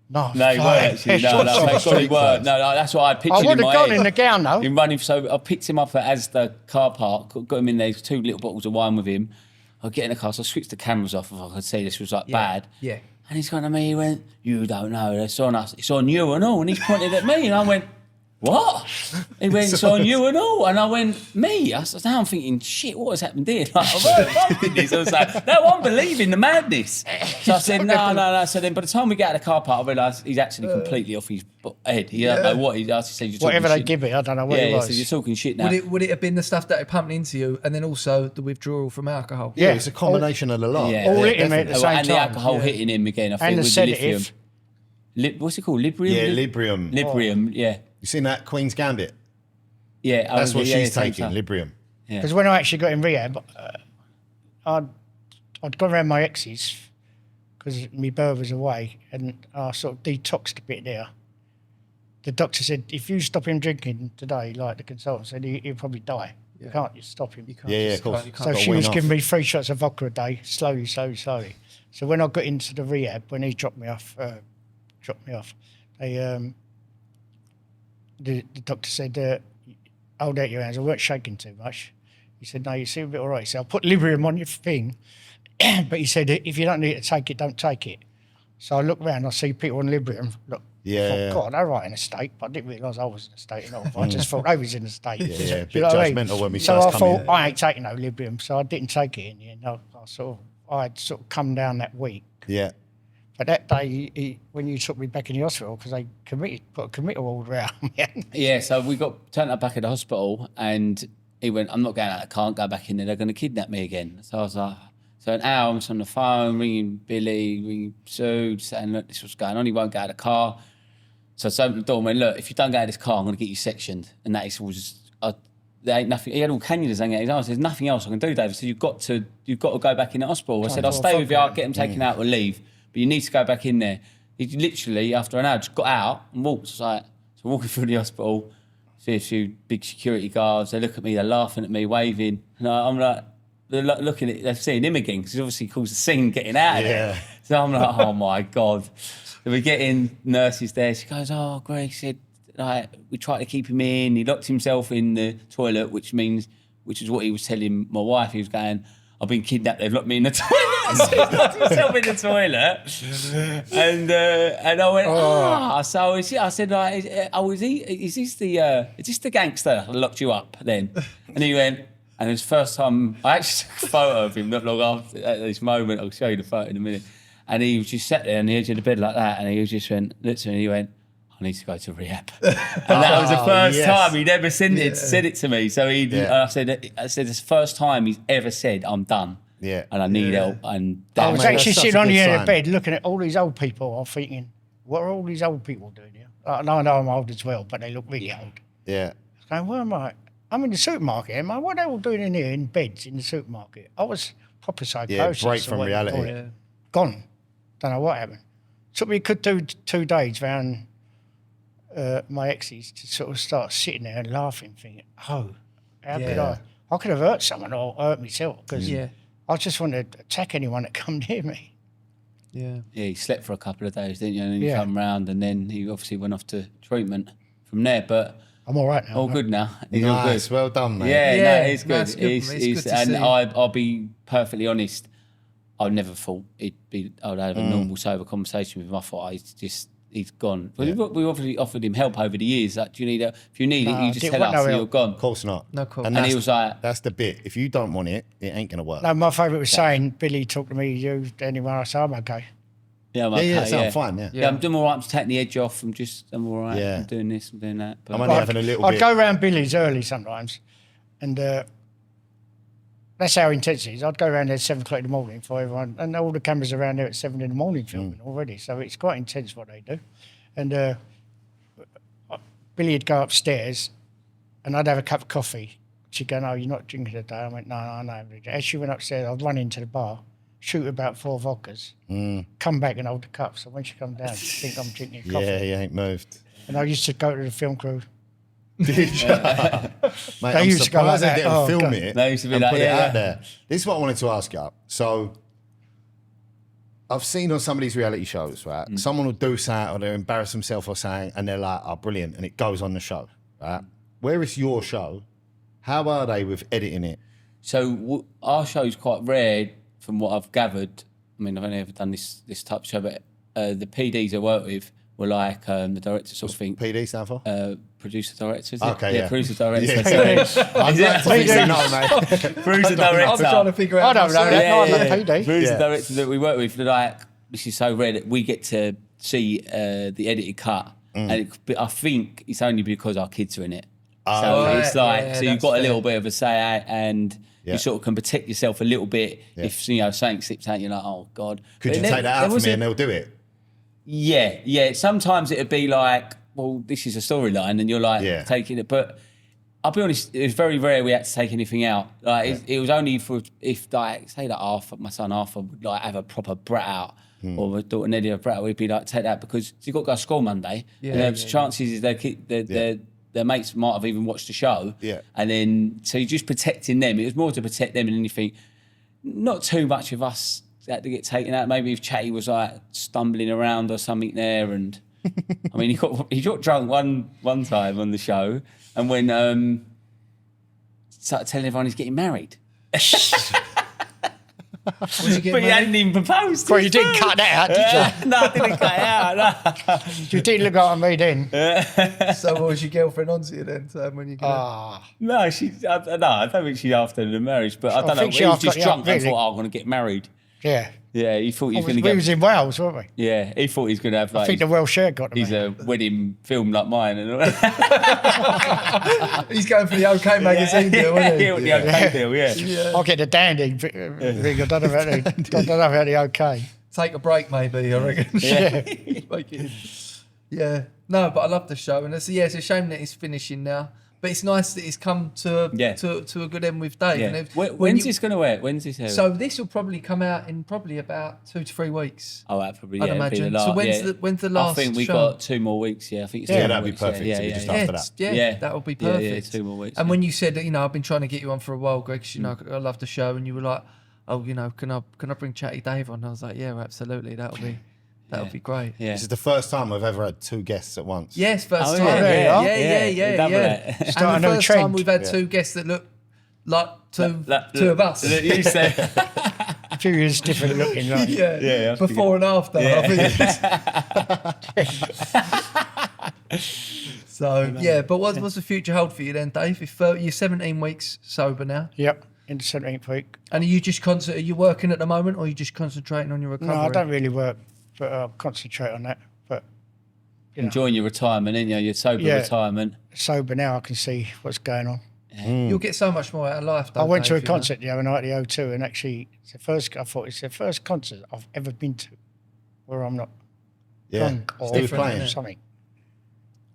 No, No, he weren't actually. No, thank God he weren't. No, that's what I pictured I in would my have gone head. in the gown though. Him running, so I picked him up at Asda car park, got him in there, 2 little bottles of wine with him. I get in the car, so I switched the cameras off if I could see this was like bad. Yeah. And he's going to me, he went, "You don't know, it's on us, it's on you and all." And he's pointed at me, and I went, "What?" He went, "It's on you and all." And I went, "Me?" I was now I'm thinking, shit, what has happened here? Like, I've heard something this. I was like, no, I'm believing the madness. So I said, no. So then by the time we get out of the car park, I realised he's actually completely off his head. He don't know what he does. He said, "You're talking Whatever they shit." give me, I don't know what Yeah, it he was. said, "You're talking shit now." Would it have been the stuff that it pumped into you, and then also the withdrawal from alcohol? Yeah, it's a combination of the lot. Yeah. All hitting me at definitely. the same and the time. alcohol hitting him again, I think, And the with sedative. the lithium. What's it called? Librium? Yeah, Librium. Librium, yeah. You seen that Queen's Gambit? Yeah, That's what she's same taking, time. Librium. Yeah. Because when I actually got in rehab, I'd gone around my exes because my bird was away, and I sort of detoxed a bit there. The doctor said, if you stop him drinking today, like the consultant said, he'll probably die. You can't just stop him. Yeah, of course. So she was giving me 3 shots of vodka a day, slowly. So when I got into the rehab, when he dropped me off, they, the doctor said, hold out your hands. I weren't shaking too much. He said, no, you seem a bit all right. He said, I'll put Librium on your thing. But he said, if you don't need to take it, don't take it. So I look around, I see people on Librium. Look, I thought, God, they're right in a state. But I didn't realise I was in a state at all. I just thought they was in a state. Yeah, a Do bit you know what I mean? judgmental when we so first I come thought, in. I ain't taking no Librium. So I didn't take it in the end. I'd sort of come down that week. Yeah. But that day, when you took me back in the hospital, because they put a committal order out on me. Yeah, so we got turned up back at the hospital, and he went, I'm not going out, I can't go back in there, they're going to kidnap me again. So I was like, so an hour, I'm on the phone, ringing Billy, ringing Sue, saying, look, this is what's going on, he won't get out of the car. So I opened the door and went, look, if you don't get out of this car, I'm going to get you sectioned. And that was, there ain't nothing, he had all cannulas hanging out his arms. There's nothing else I can do, Dave. I said, you've got to go back in the hospital. I said, I'll stay with you, I'll get him taken out or leave. But you need to go back in there. He literally, after an hour, just got out and walked. So walking through the hospital, see a few big security guards. They look at me, they're laughing at me, waving. And I'm like, they're looking at, they're seeing him again because he obviously caused a scene getting out of there. So I'm like, oh my God. So we're getting nurses there. She goes, oh, Greg said, like, we tried to keep him in. He locked himself in the toilet, which is what he was telling my wife. He was going, I've been kidnapped, they've locked me in the toilet. So he locked himself in the toilet. And I went, so I said, like, is this the gangster that locked you up then? And he went, and it was the first time, I actually took a photo of him not long after at this moment. I'll show you the photo in a minute. And he was just sat there on the edge of the bed like that, and he just went, looked at me and he went, I need to go to rehab. And that was the first time he'd ever said it to me. So I said, it's the first time he's ever said, I'm done. Yeah. And I need help. And I was mate, actually that's such sitting a on good the end of sign. the bed looking at all these old people. I'm thinking, what are all these old people doing here? I know I'm old as well, but they look really old. Yeah. I was going, where am I? I'm in the supermarket. Am I? What are they all doing in here in beds in the supermarket? I was proper psychosis. break from or whatever you reality. call it. Gone. Don't know what happened. Took me a good 2 days round my exes to sort of start sitting there and laughing, thinking, how could I? I could have hurt someone or hurt myself because I just wanted to attack anyone that come near me. Yeah. yeah, he slept for a couple of days, didn't you? And then he come round, and then he obviously went off to treatment from there. But I'm all right now. all good now. He's all good. Nice, well done, mate. Yeah, Yeah, no, it's no, good. it's good, It's, mate. It's good to and see. I'll be perfectly honest. I never thought I'd have a normal sober conversation with him. I thought he's gone. But we obviously offered him help over the years. Like, do you need it? If you need it, you just didn't tell want us no and help. you're gone. Of course not. No, cool. And he was like, That's the bit. If you don't want it, it ain't going to work. No, my favourite was saying, Billy, talk to me, you, anyone. I said, I'm okay. yeah, I'm okay. yeah, so I'm fine, Yeah, I'm doing all right. I'm taking the edge off. I'm all right. Yeah. I'm doing this, I'm doing that. But I'm only having a little I'd bit. go round Billy's early sometimes, and that's how intense it is. I'd go around there at 7 o'clock in the morning for everyone, and all the cameras around there at 7 in the morning filming already. So it's quite intense what they do. And Billy would go upstairs, and I'd have a cup of coffee. She'd go, no, you're not drinking today. I went, no, no. As she went upstairs, I'd run into the bar, shoot about 4 vodkas, come back and hold the cup. So when she come down, she think I'm drinking coffee. Yeah, he ain't moved. And I used to go to the film crew. Mate, I'm used to go like surprised they that. didn't Oh, film God. it They used to be and like, put it yeah. out there. This is what I wanted to ask you. So I've seen on some of these reality shows, right? Someone will do something or they'll embarrass themselves or something and they're like, oh, brilliant. And it goes on the show, right? Where is your show? How are they with editing it? So our show's quite rare from what I've gathered. I mean, I've only ever done this type of show, but the PDs I work with were like the director sort of thing. PD stand for? Producer director, is it? Okay, yeah. Producer director. Yeah. Sorry. I'd like to think you know, mate. Producer director. I'm trying to figure out. I don't know myself. that. No, I'm a PD. Producer Yeah. director that we work with, they're like, this is so rare that we get to see the edited cut. And but I think it's only because our kids are in it. So right. it's like, Yeah, so you've that's got a fair. little bit of a say, and Yeah. you sort of can protect yourself a little bit. If something slips out, you're like, oh God. Could But you there- take that there out for was me a- and they'll do it? Yeah. Sometimes it'd be like, well, this is a storyline, and you're like Yeah. taking it. But I'll be honest, it was very rare we had to take anything out. Like it was only for if like say that Arthur, my son Arthur, would like have a proper brat out, or my daughter Nelly a brat out, we'd be like take that because you've got to go to school Monday. And the chances is their mates might have even watched the show. Yeah. And then so you're just protecting them. It was more to protect them than anything. Not too much of us had to get taken out. Maybe if Chatty was like stumbling around or something there, and I mean he got drunk one time on the show, and when started telling everyone he's getting married. But he hadn't even proposed. Well, you didn't cut that out, did you? No, I didn't cut it out. No. You didn't look at me then. So what was your girlfriend on to you then, Sam, when you get No, I don't think she's after the marriage, but I don't know. think He she was after- just drunk yeah, and really. thought, I'm going to get married. Yeah. Yeah, he thought he was going to We get... was in Wales, weren't we? Yeah, he thought he was going to have I like... think the Welsh hair got to He's me. a wedding film like mine. And all. He's going for the OK magazine deal, isn't he? Yeah, the OK deal, yeah. I'll get the dandy thing. I don't know about the OK. Take a break, maybe, I reckon. Yeah. Make it in. Yeah. No, but I love the show. And it's a shame that it's finishing now. But it's nice that it's come to a good end with Dave. Yeah. And When's this going to air? When's this airing? So this will probably come out in probably about 2 to 3 weeks. Oh, that probably, I'd it'll be imagine. the So last, when's the last I think we've show? got 2 more weeks, I think it's Yeah, 2 more that'd be weeks, perfect. Yeah, It'd be yeah, just yeah. after that. Yeah, that would be Yeah, perfect. 2 more weeks. And when you said that, I've been trying to get you on for a while, Greg, 'cause, I love the show, and you were like, oh, can I bring Chatty Dave on? And I was like, yeah, absolutely. That'll be great. Yeah. This is the first time I've ever had 2 guests at once. Yes, first Oh, time. yeah, Yeah. double that. Start a And new the first trend. time we've had 2 guests that look like two of us. You said... A few years different looking. Like. Yeah, before and after. I think. So but what's the future hold for you then, Dave? If you're 17 weeks sober now, Yep, in the 17th week. and are you just are you working at the moment, or are you just concentrating on your recovery? No, I don't really work, but I'll concentrate on that. But Enjoying your retirement, ain't you? Your sober retirement. sober now, I can see what's going on. You'll get so much more out of life. Though, I went to Dave, a concert the other night at the O2, and actually, I thought it's the first concert I've ever been to where I'm not drunk or Who was playing? something.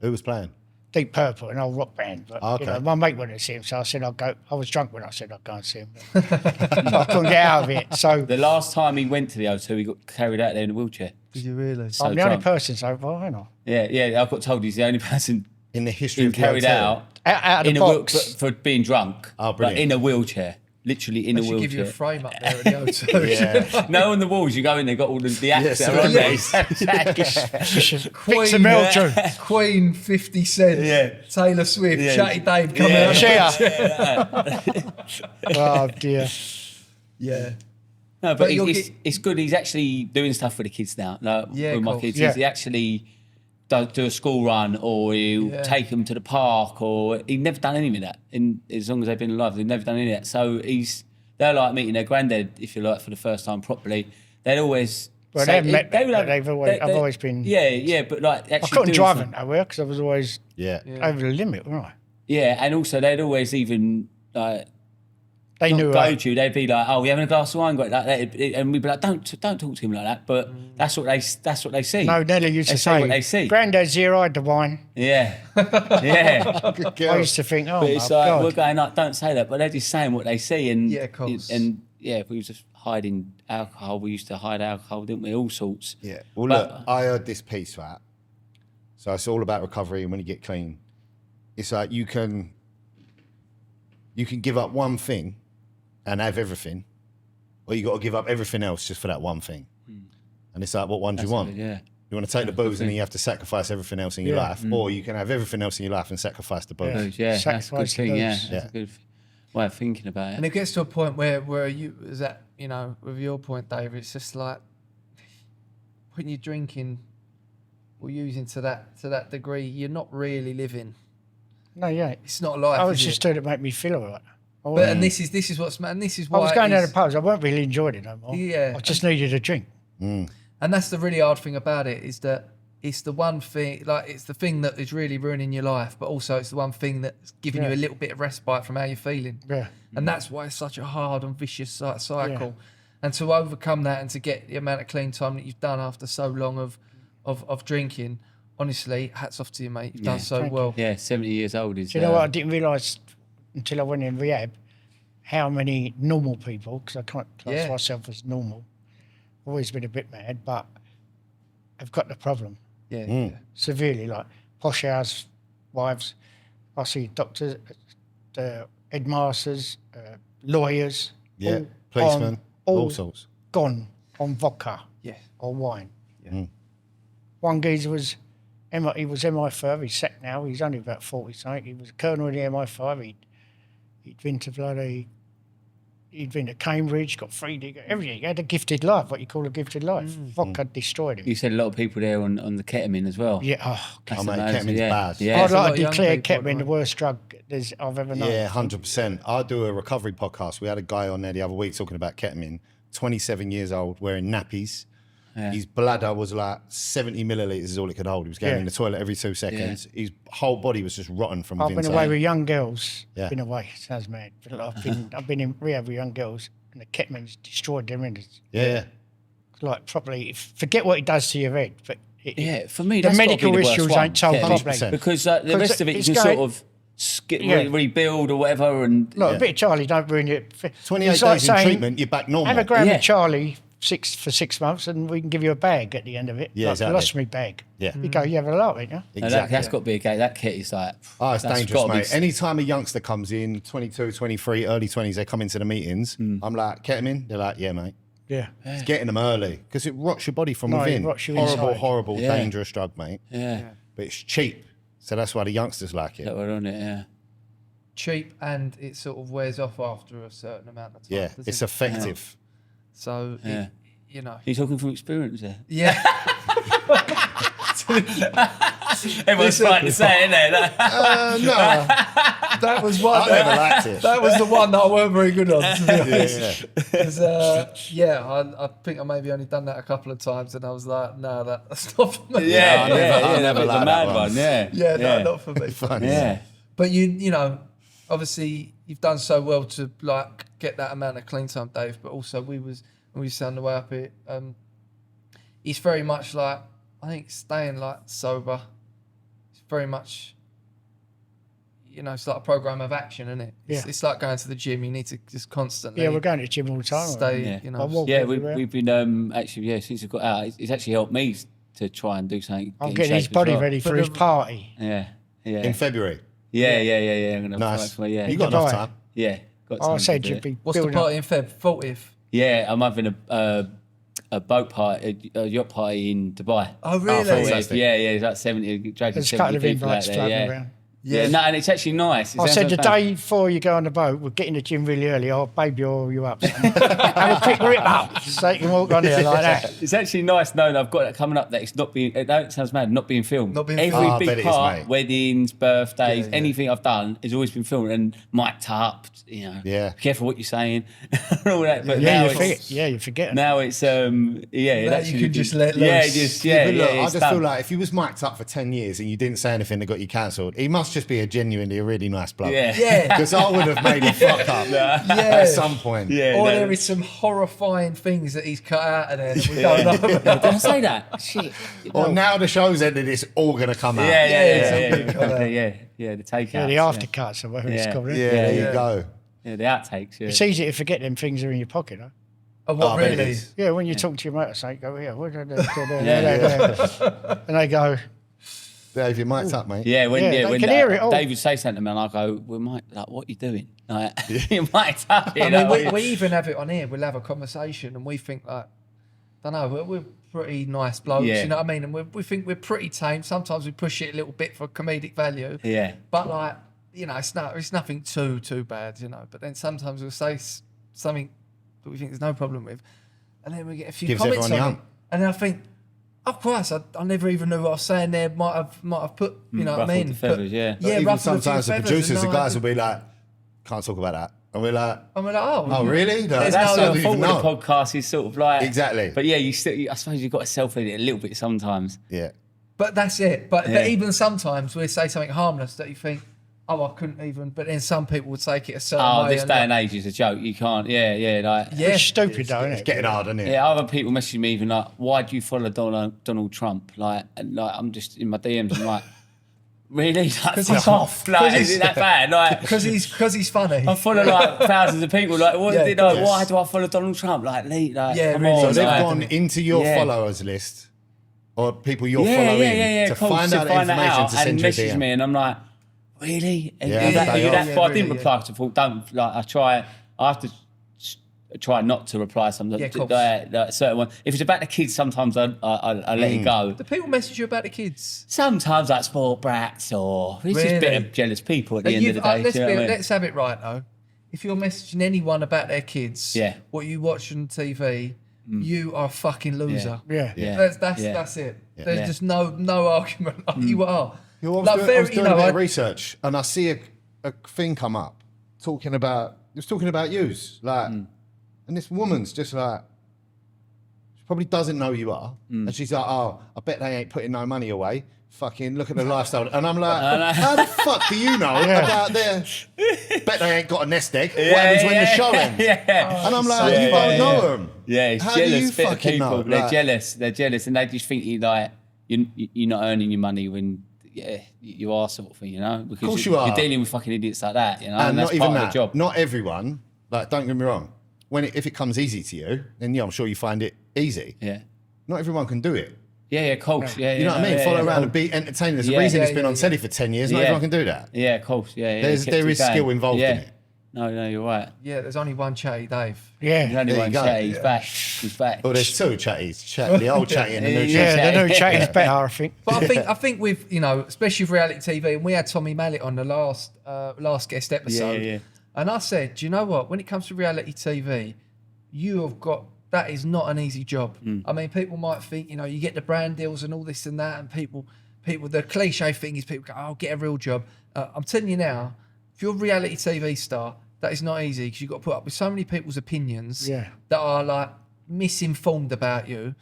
Who was playing? Deep Purple, an old rock band. But, Okay. my mate wanted to see him, so I said I'll go. I was drunk when I said I'd go and see him. But I couldn't get out of it. So The last time he went to the O2, he got carried out there in a wheelchair. Did you really? So I'm the only drunk. person so far, ain't I? Yeah, I got told he's the only person In the history being of the carried hotel? out Out of in the a box. for being drunk. Oh, like brilliant. in a wheelchair. Literally in I a should give you a wheelchair. frame up there at the O2. Yeah. No, on the walls, you go in there, got all the acts that are on there. Fix a military. Queen, 50 Cent, Yeah. Taylor Swift, Yeah. Chatty Dave coming Yeah. out. Oh dear. Yeah. No, But but you'll it's good. He's actually doing stuff for the kids now. Like, Yeah, with my cool. kids, Yeah. he actually does do a school run, or he'll take them to the park, or he'd never done any of that. In as long as they've been alive, they've never done any of that. So they're like meeting their granddad, if you like, for the first time properly. They'd always. Well, say- they've met me, would but I've always been. Yeah, but like I actually. couldn't doing drive something. it nowhere because I was always Yeah. over the limit, wasn't I? Yeah, and also they'd always even like. They knew Go to you, they'd be like, "Oh, we having a glass of wine?" Like that, and we'd be like, "Don't talk to him like that." But that's what they see. No, Nelly used They to say what say, they see. Granddad's here, I had the wine. Yeah, yeah. I used to think, oh But my it's like God. we're going like, don't say that, but they're just saying what they see, and Yeah, of course. and if we was just hiding alcohol, we used to hide alcohol, didn't we? All sorts. Yeah. Well, But- look, I heard this piece, right? So it's all about recovery, and when you get clean, it's like you can give up one thing and have everything, or you got to give up everything else just for that one thing. And it's like, what one do you want? Yeah. You want to take the booze and then you have to sacrifice everything else in your life, or you can have everything else in your life and sacrifice the booze. Yeah, that's a good Sacrifice thing. Yeah, those. that's a good way of thinking about And it. it gets to a point where you is that with your point, Dave, it's just like when you're drinking or using to that degree, you're not really living. No, yeah. It's not life. I was is just it? doing it to make me feel all right. But and this is what's and this is I why was going it down is- the pubs. I weren't really enjoying it no more. Yeah. I just needed a drink. And that's the really hard thing about it is that it's the one thing, like it's the thing that is really ruining your life, but also it's the one thing that's giving you a little bit of respite from how you're feeling. Yeah. And that's why it's such a hard and vicious cycle. And to overcome that and to get the amount of clean time that you've done after so long of drinking, honestly, hats off to you, mate. You've Yeah. done so Thank you. well. Yeah, 70 years old is. Do you know what? I didn't realise until I went in rehab how many normal people, because I can't class Yeah. myself as normal, always been a bit mad, but have got the problem Yeah, Mm. yeah. severely. Like posh housewives, I see doctors, headmasters, lawyers, Yeah, all policemen, on- all sorts. gone on vodka Yeah. or wine. Yeah. Mm. One geezer was he was MI5. He's sacked now. He's only about 40 something. He was a colonel in the MI5. He'd been to he'd been to Cambridge, got free, got everything. He had a gifted life, what you call a gifted life. Vodka destroyed him. You said a lot of people there on the ketamine as well. Yeah, oh, That's Oh, mate, amazing, ketamine's yeah. bad. Yeah. I'd There's a lot like of to young declare people, ketamine the right? worst drug I've ever known. Yeah, 100%. I do a recovery podcast. We had a guy on there the other week talking about ketamine. 27 years old, wearing nappies. Yeah. His bladder was like 70 millilitres is all it could hold. He was going Yeah. in the toilet every 2 seconds. His whole body was just rotten from I've within. been away with young girls. Yeah. Been away, sounds mad. But I've been in rehab with young girls, and the ketamine's destroyed their innards. Yeah. Like properly, forget what it does to your head, but Yeah, for me, the that's gotta medical be the worst issues one, ain't told ketamine. properly. 100%. Because the Because rest of it, you it's can going- sort of Yeah. rebuild or whatever. And Look, Yeah. a bit of Charlie don't ruin it. 28 It's like days in saying, treatment, you're back normal. have a gram Yeah. of Charlie for 6 months, and we can give you a bag at the end of it. Yeah, like exactly. a colostomy bag. Yeah. You go, you have a lot, ain't you? no, Exactly. that's got to be a gate. That kit is like. Oh, it's that's dangerous, gotta be- mate. Anytime a youngster comes in, 22, 23, early 20s, they come into the meetings, I'm like, ketamine? They're like, yeah, mate. Yeah. It's getting them early because it rots your body from No, it within. rots you horrible, inside. horrible, Yeah. dangerous drug, mate. Yeah, But it's cheap. So that's why the youngsters like it. that we're on it. Yeah. Cheap, and it sort of wears off after a certain amount of time. Yeah, doesn't it's it? effective. So, Yeah. you know. You're talking from experience there. Yeah. Everyone's trying to say, isn't they? No, That was one. I never liked it. That was the one that I weren't very good on, to be honest. Yeah. 'Cause, I think I maybe only done that a couple of times, and I was like, no, that's not for me. I never that was liked a that mad one. one. Yeah, Yeah, no, not for me. Funny. Yeah, But you know, obviously you've done so well to like get that amount of clean time, Dave. But also when we was on the way up it, it's very much like I think staying like sober. It's very much, you know, it's like a program of action, isn't it? Yeah. It's like going to the gym. You need to just constantly. Yeah, we're going to the gym all the time. stay. Yeah. You I know. walk yeah. everywhere. We've been actually since we've got out, it's actually helped me to try and do something. I'm get in getting his shape as body well. ready for But his the- party. Yeah, yeah, In February. yeah. I'm gonna Nice. fight for yeah, You got enough Dubai. time. yeah. Got I time said to do you'd it. be What's the building party in Feb? 40th. Yeah, I'm having a boat party, a yacht party in Dubai. Oh really? fantastic. Yeah, it's like 70, dragging There's a 70 couple of people out invites there. floating Yeah. around. Yeah, no, and it's actually nice. It I sounds said the like fun. day before you go on the boat, we're getting the gym really early. I'll baby oil you up. Have a quick rip up so you can walk on there like that. It's actually nice knowing I've got that coming up that it's not being. I know it sounds mad, not being filmed. Not being Every filmed. Oh, I bet big it is, part, mate. weddings, birthdays, Yeah, yeah. anything I've done has always been filmed and mic'd up. You know, Yeah. be careful what you're saying, and all that. But Yeah, now you it's forget. Yeah, you forget. now it's Now you actually can just let Yeah, loose. just Yeah, but look, I it's just done. feel like if you was mic'd up for 10 years and you didn't say anything that got you cancelled, he must just be a really nice bloke. Yeah. Yeah. Because I would have made him fuck up Yeah. at some point. Yeah, Or no. there is some horrifying things that he's cut out of there that we don't know about. Did I say that? Shit. Or now the show's ended, it's all going to come out. Yeah, the takeouts. Yeah, the aftercuts or whatever Yeah. it's called. Yeah, isn't it? there Yeah. you go. Yeah, the outtakes. Yeah. It's easy to forget them things are in your pocket, huh? Oh, what Oh, I bet it really? is. Yeah, when you talk to your mate, say, go here, what did I do? Yeah. And they go, Dave, you're mic'd up, mate. Yeah, when Yeah, they when can hear it all. David say something to me, and I go, "We might like, what are you doing? Like, you might tap it." I you mean, know? we even have it on here. We'll have a conversation, and we think like, don't know, we're pretty nice blokes, Yeah. you know what I mean? And we think we're pretty tame. Sometimes we push it a little bit for comedic value. Yeah. But like, you know, it's nothing too bad, you know. But then sometimes we'll say something that we think there's no problem with, and then we get a few Gives comments on everyone it, the hump. and then I think, oh Christ, I never even knew what I was saying there. Might have put, you know what I ruffled mean? the feathers, Put- yeah. yeah. Even ruffled a few sometimes the feathers producers, and the no guys will idea. be like, can't talk about that. And we're like, I'm like, oh really? No, There's That's no- I the don't fault even with the know. podcast is sort of like Exactly. But yeah, I suppose you've got to self-edit a little bit sometimes. Yeah. But that's it. But Yeah. even sometimes we say something harmless that you think, oh, I couldn't even. But then some people would take it a certain Oh, way. this day and age is a joke. You can't. Yeah, like. Yeah. It's stupid, though, isn't It's it? getting hard, isn't it? Yeah, other people messaging me even like, why do you follow Donald Trump? Like, and like I'm just in my DMs. I'm like, really? Like, fuck off. Like, is it that bad? Like, Because he's funny. I follow like thousands of people. Like, what? Yeah, Like, yes. why do I follow Donald Trump? Like, Yeah, come really. on. So they've like, gone into your Yeah. followers list or people you're yeah, following of to course, find out that information out to and send you a message DM. me, and I'm like, really? And Yeah, you're that, they you're are. that Yeah, far. I really, didn't reply because I thought, don't like. I have to try not to reply sometimes. Yeah, of course. Like certain one. If it's about the kids, sometimes I let it go. Do people message you about the kids? Sometimes like spoiled brats or it's just a bit Really? of jealous people at the end of the day. Let's, do you know what I mean? let's have it right though. If you're messaging anyone about their kids, Yeah. what you watch on TV, you are a fucking loser. Yeah. Yeah. That's it. There's Yeah. just no argument. Like, you are. I was Like, doing, very- I was doing you know, a bit I- of research and I see a thing come up talking about yous. Like, and this woman's just like, she probably doesn't know who you are. And she's like, oh, I bet they ain't putting no money away. Fucking look at the lifestyle. And I'm like, how the fuck do you know about their, bet they ain't got a nest egg. What happens when the show ends? Yeah. And I'm like, Yeah. you don't know them. Yeah, it's How do jealous you bit of fucking people. know? They're Like- jealous. They're jealous, and they just think you like you're not earning your money when you are sort of thing, you know. Because course you're you are. dealing with fucking idiots like that, you know. And that's not even part that. of the job. Not everyone, like, don't get me wrong. If it comes easy to you, then I'm sure you find it easy. Yeah. Not everyone can do it. Yeah, of course. Yeah, You know what I mean? yeah, Follow yeah. around and be entertaining. There's a Yeah. reason Yeah, it's been yeah, on telly for 10 years. Not Yeah. everyone can do that. Yeah, of course. Yeah, There is going. skill involved yeah. in it. No, you're right. Yeah, there's only one Chatty Dave. There's Yeah. only There you one go. chat. He's back. He's back. Well, there's two chatties. The old chatty and the new Yeah. chatty. Yeah, the new chat is better, I think. But I think with especially with reality TV, and we had Tommy Mallet on the last guest episode, yeah. and I said, do you know what? When it comes to reality TV, you have got that is not an easy job. I mean, people might think you get the brand deals and all this and that, and people the cliche thing is people go, oh, get a real job. I'm telling you now, if you're a reality TV star, that is not easy because you've got to put up with so many people's opinions that are like misinformed about you.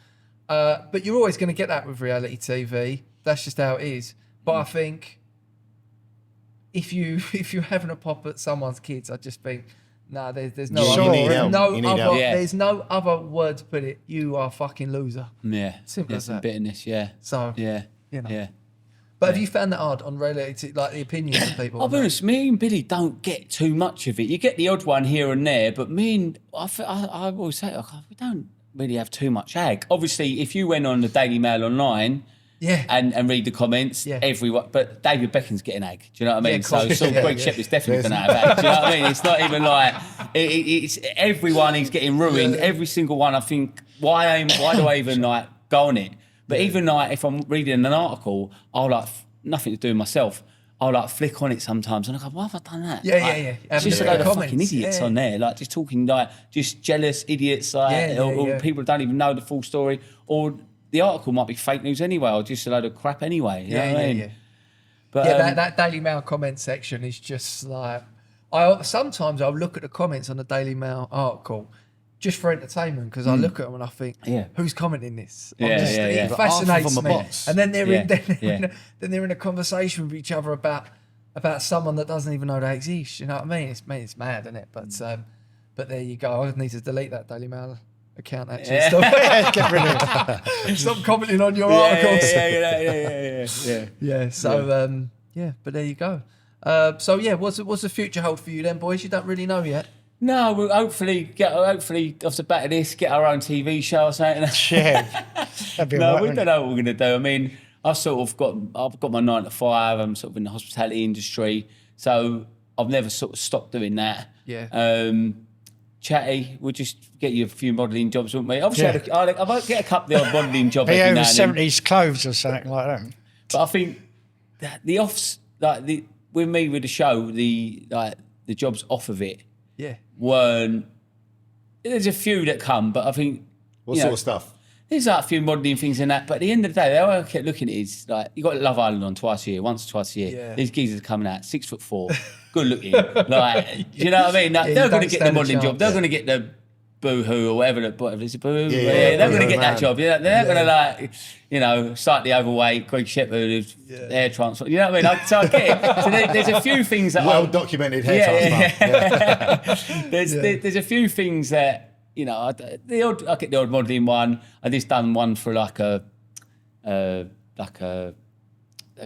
But you're always going to get that with reality TV. That's just how it is. But I think if you're having a pop at someone's kids, I just think, no, there's no You other, need there's help. no You need other help. Yeah. there's no other word to put it. You are a fucking loser. Yeah. Simple as some that. bitterness. Yeah. So Yeah. You know. Yeah. But have you found that hard on reality, like the opinions of people? I'll on be that? honest, me and Billy don't get too much of it. You get the odd one here and there, but I always say, we don't really have too much ag. Obviously, if you went on the Daily Mail online Yeah. and read the comments, Yeah. everyone, but David Beckham's getting ag. Do you know what I mean? of course. So Yeah, Greg yeah. Shepard's definitely going to have ag. Do you know what I mean? It's not even like, it's everyone is getting ruined. Yeah. Every single one, I think, why do I even like go on it? But even like if I'm reading an article, I'll like nothing to do with myself. I'll like flick on it sometimes and I go, why have I done that? Yeah, Like, yeah. It's just a Having load of comments. fucking idiots Yeah. on there, like just talking like just jealous idiots, like Yeah, or yeah. people don't even know the full story, or the article might be fake news anyway, or just a load of crap anyway. You know what I mean? Yeah. But Yeah, that Daily Mail comment section is just like sometimes I'll look at the comments on the Daily Mail article just for entertainment because I look at them and I think, Yeah. who's commenting this? Yeah, yeah. It But fascinates half of them me. are bots. And then they're Yeah, then they're in a conversation with each other about someone that doesn't even know they exist. You know what I mean? It's mad, isn't it? But there you go. I need to delete that Daily Mail account actually. Yeah. Stop, Get rid of it. stop commenting on your articles. Yeah. Yeah. So but there you go. So yeah, what's the future hold for you then, boys? You don't really know yet. No, we'll hopefully off the back of this get our own TV show or something. Yeah. That'd be No, alright, we wouldn't don't know what we're going to do. I mean, I've got my 9 to 5. I'm sort of in the hospitality industry, so I've never sort of stopped doing that. Yeah. Chatty, we'll just get you a few modelling jobs, won't we? Obviously, Yeah. I might get a couple of modelling jobs Be every now over and then. 70s clothes or something like that. But I think that the offs, like with me with the show, the jobs off of it Yeah. weren't. There's a few that come, but I think What you sort know, of stuff? there's like a few modelling things in that, but at the end of the day, the way I kept looking at it is like you got Love Island on once or twice a year. Yeah. These geezers are coming out 6'4", good looking. Like, you know what I mean? Like, Yeah, they're you going to don't get the stand a modelling job. chance. They're going to get the boohoo or whatever is it boohoo? Yeah, They're not going to Boohoo get that Man. job. They're not going to like, you know, slightly overweight, Greg Shepherd, who's hair transplant. You know what I mean? So I get it. So there's a few things that Well documented hair transplant. There's a few things that, you know, I get the odd modelling one. I just done one for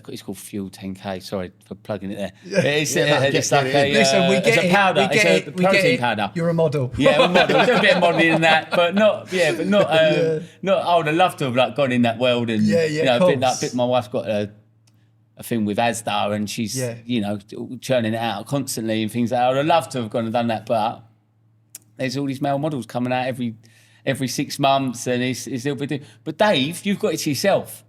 it's called Fuel 10K. Sorry for plugging it there. It's like a Listen, we get it's a powder. it. We get It's a it. We get protein it. powder. You're a model. Yeah, I'm a model. Do a bit of modelling in that, but not. I would have loved to have like gone in that world and you know, my wife's got a thing with Asda and she's you know churning it out constantly and things like that. I would have loved to have gone and done that, but there's all these male models coming out every 6 months and it's a little bit. But Dave, you've got it to yourself.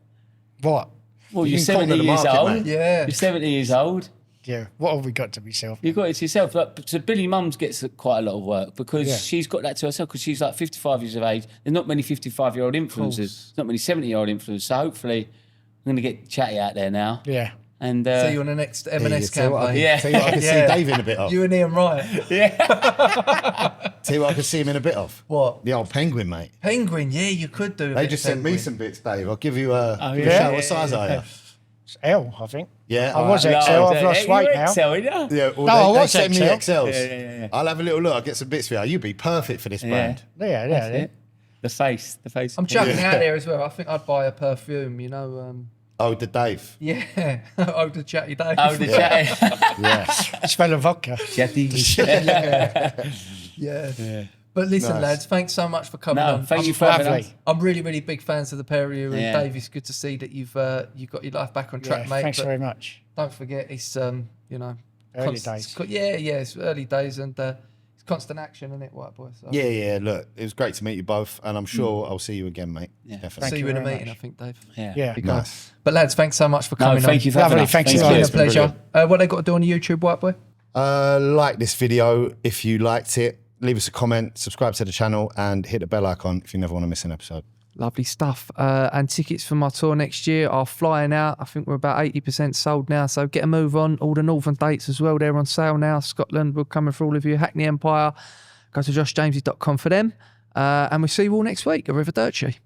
What? Well, you're can conquer 70 the years market, old. mate. Yeah. You're 70 years old. Yeah. What have we got to be self? You've got it to yourself. Like, so Billy Mums gets quite a lot of work because she's got that to herself because she's like 55 years of age. There's not many 55-year-old influencers. There's not many 70-year-old influencers. So hopefully I'm going to get Chatty out there now. Yeah. And See you on the next M&S Tell you what campaign. Yeah. I can see Dave in a bit of. You and Ian Wright. Tell you what I can see him in a bit of. What? The old penguin, mate. Penguin, yeah, you could do. They just sent me some bits, Dave. I'll give you a, give you a yeah? shout. What size are you? It's L, I think. Yeah, I was XL. I've lost weight now. XL, yeah. Yeah, well, No, I they was sent me XL. XLs. Yeah. I'll have a little look. I'll get some bits for you. You'd be perfect for this brand. Yeah. That's it. The face. I'm chucking out there as well. I think I'd buy a perfume, you know. Oh, the Dave. Yeah. Oh, the Chatty Dave. Oh, the Chatty. Yeah. Smell of vodka. Chatty. Yeah. But listen, Nice. lads, thanks so much for coming No, on. thank you for having lovely. us. I'm really, really big fans of the pair of you. And Yeah. Dave, it's good to see that you've got your life back on track, Yeah, mate. thanks But very much. don't forget, it's you know, Early days. It's early days, and it's constant action, isn't it, white boy? So Yeah. Look, it was great to meet you both, and I'm sure I'll see you again, mate. Yeah. Definitely. see you you in a very meeting, much. I think, Dave. Yeah. Big guy. Nice. But lads, thanks so much for No, coming on. thank you for having Lovely, us. thanks Thank a lot. you. It's been a It's been pleasure. What they got to do on YouTube, white boy? Like this video if you liked it. Leave us a comment, subscribe to the channel, and hit the bell icon if you never want to miss an episode. Lovely stuff. And tickets for my tour next year are flying out. I think we're about 80% sold now. So get a move on. All the northern dates as well. They're on sale now. Scotland, we're coming for all of you. Hackney Empire. Go to joshjameses.com for them. And we'll see you all next week. Arrivederci.